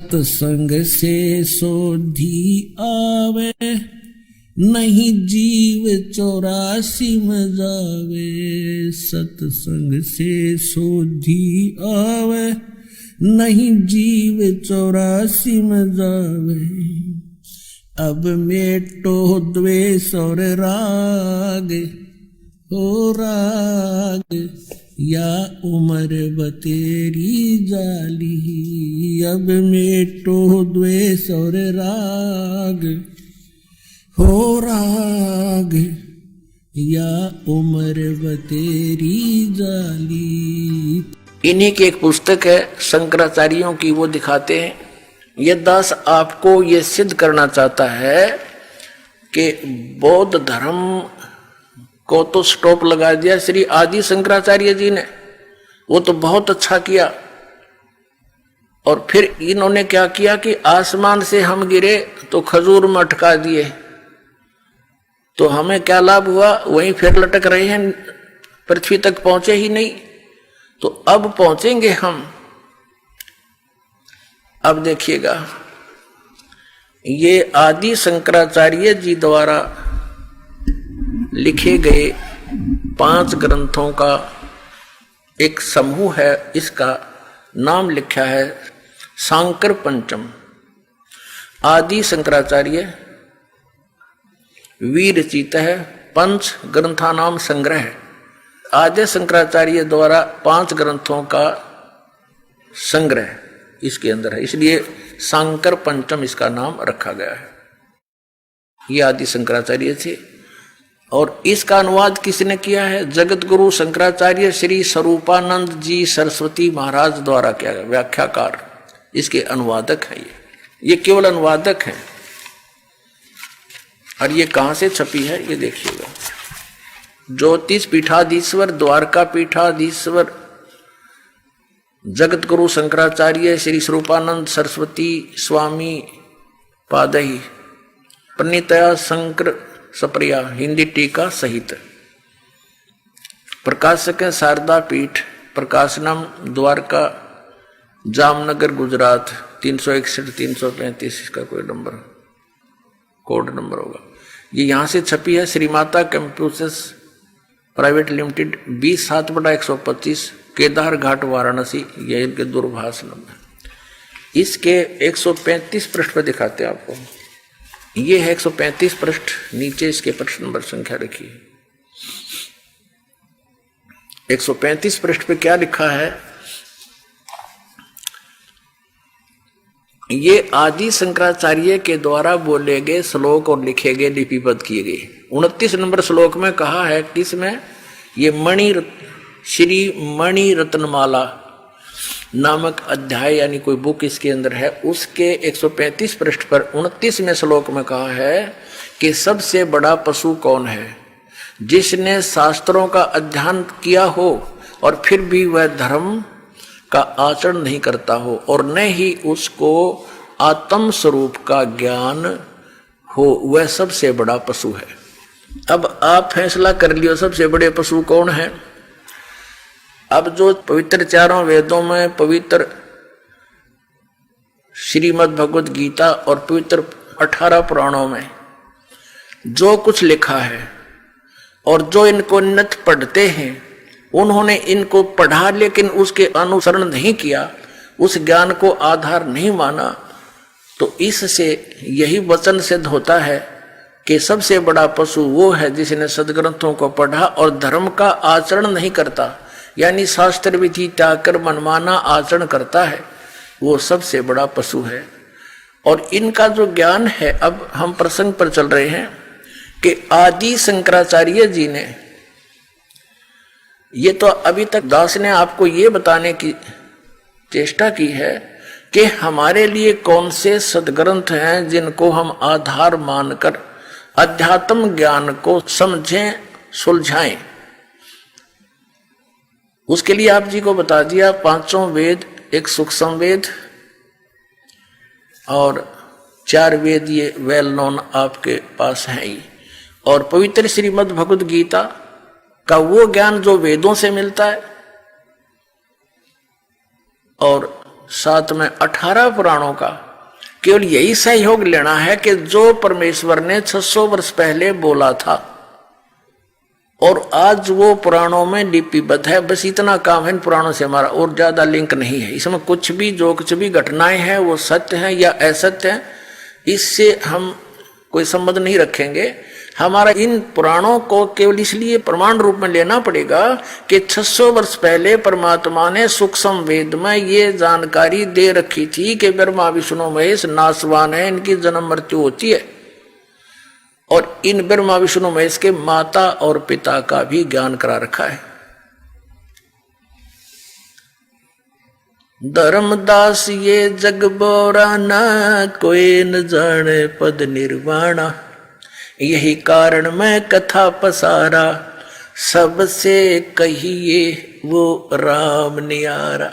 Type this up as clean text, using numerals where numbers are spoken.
सत्संग से सोधी आवे, नहीं जीव 84 में जावे। सत्संग से सोधी आवे, नहीं जीव 84 में जावे। अब मेटो द्वेष और राग, हो राग या उम्र बतेरी जाली। अब मेटो द्वेष और राग, हो राग या उम्र बतेरी जाली। इन्हीं की एक पुस्तक है शंकराचार्यों की, वो दिखाते हैं। ये दास आपको ये सिद्ध करना चाहता है कि बौद्ध धर्म को तो स्टॉप लगा दिया श्री आदि शंकराचार्य जी ने, वो तो बहुत अच्छा किया। और फिर इन्होंने क्या किया कि आसमान से हम गिरे तो खजूर में अटका दिए, तो हमें क्या लाभ हुआ? वहीं फिर लटक रहे हैं, पृथ्वी तक पहुंचे ही नहीं। तो अब पहुंचेंगे हम। अब देखिएगा, ये आदि शंकराचार्य जी द्वारा लिखे गए 5 ग्रंथों का एक समूह है। इसका नाम लिखा है शांकर पंचम। आदि शंकराचार्य विरचित है, 5 ग्रंथानाम संग्रह है। आद्य शंकराचार्य द्वारा 5 ग्रंथों का संग्रह इसके अंदर है, इसलिए शांकर पंचम इसका नाम रखा गया है। ये आदि शंकराचार्य थे। और इसका अनुवाद किसने किया है? जगत गुरु शंकराचार्य श्री स्वरूपानंद जी सरस्वती महाराज द्वारा किया गया, व्याख्याकार इसके अनुवादक है। ये केवल अनुवादक है। और ये कहां से छपी है ये देखिएगा। ज्योतिष पीठाधीश्वर, द्वारका पीठाधीश्वर जगत गुरु शंकराचार्य श्री स्वरूपानंद सरस्वती स्वामी पादही प्रणीतया शंकर सप्रिया, हिंदी टीका सहित। प्रकाशक है शारदा पीठ, प्रकाशनम, द्वारका, जामनगर, गुजरात 361 335 इसका कोई नंबर कोड नंबर होगा। ये यहां से छपी है। श्रीमाता कंप्यूटर्स प्राइवेट लिमिटेड 20/7/125 केदार घाट वाराणसी, ये इनके दूरभाष नंबर। इसके 135 पृष्ठ पर दिखाते हैं आपको। ये है 135 पृष्ठ, नीचे इसके पृष्ठ नंबर संख्या रखी है। 135 पृष्ठ पे क्या लिखा है? ये आदि शंकराचार्य के द्वारा बोले गए श्लोक और लिखे गए लिपिबद्ध किए गए। 29 नंबर श्लोक में कहा है, किसमें? ये श्री मणि रत्नमाला नामक अध्याय यानी कोई बुक इसके अंदर है, उसके 135 पृष्ठ पर 29वें श्लोक में कहा है कि सबसे बड़ा पशु कौन है? जिसने शास्त्रों का अध्ययन किया हो और फिर भी वह धर्म का आचरण नहीं करता हो, और न ही उसको आत्म स्वरूप का ज्ञान हो, वह सबसे बड़ा पशु है। अब आप फैसला कर लियो सबसे बड़े पशु कौन है। अब जो पवित्र 4 वेदों में, पवित्र श्रीमद् भगवद गीता और पवित्र 18 पुराणों में जो कुछ लिखा है और जो इनको नित पढ़ते हैं, उन्होंने इनको पढ़ा लेकिन उसके अनुसरण नहीं किया, उस ज्ञान को आधार नहीं माना, तो इससे यही वचन सिद्ध होता है कि सबसे बड़ा पशु वो है जिसने सदग्रंथों को पढ़ा और धर्म का आचरण नहीं करता, यानी शास्त्र विधि त्याग कर मनमाना आचरण करता है, वो सबसे बड़ा पशु है। और इनका जो ज्ञान है, अब हम प्रसंग पर चल रहे हैं कि आदि शंकराचार्य जी ने, ये तो अभी तक दास ने आपको ये बताने की चेष्टा की है कि हमारे लिए कौन से सदग्रंथ हैं जिनको हम आधार मानकर अध्यात्म ज्ञान को समझें, सुलझाएं। उसके लिए आप जी को बता दिया 5 वेद, एक सूक्ष्म वेद और 4 वेद, ये वेल नोन आपके पास है ही। और पवित्र श्रीमद् भगवद गीता का वो ज्ञान जो वेदों से मिलता है, और साथ में 18 पुराणों का केवल यही सहयोग लेना है कि जो परमेश्वर ने 600 वर्ष पहले बोला था और आज वो पुराणों में लिपिबद्ध है। बस इतना काम है इन पुराणों से हमारा, और ज्यादा लिंक नहीं है। इसमें कुछ भी जो कुछ भी घटनाएं हैं वो सत्य हैं या असत्य हैं, इससे हम कोई संबंध नहीं रखेंगे। हमारा इन पुराणों को केवल इसलिए प्रमाण रूप में लेना पड़ेगा कि 600 वर्ष पहले परमात्मा ने सूक्ष्म वेद में ये जानकारी दे रखी थी कि ब्रह्मा विष्णु महेश नाशवान है, इनकी जन्म मृत्यु होती है, और इन ब्रह्मा विष्णु महेश के माता और पिता का भी ज्ञान करा रखा है। धर्मदास ये जग बोराना, कोई न जाने पद निर्वाणा, यही कारण मैं कथा पसारा, सबसे कहिए वो राम नियारा।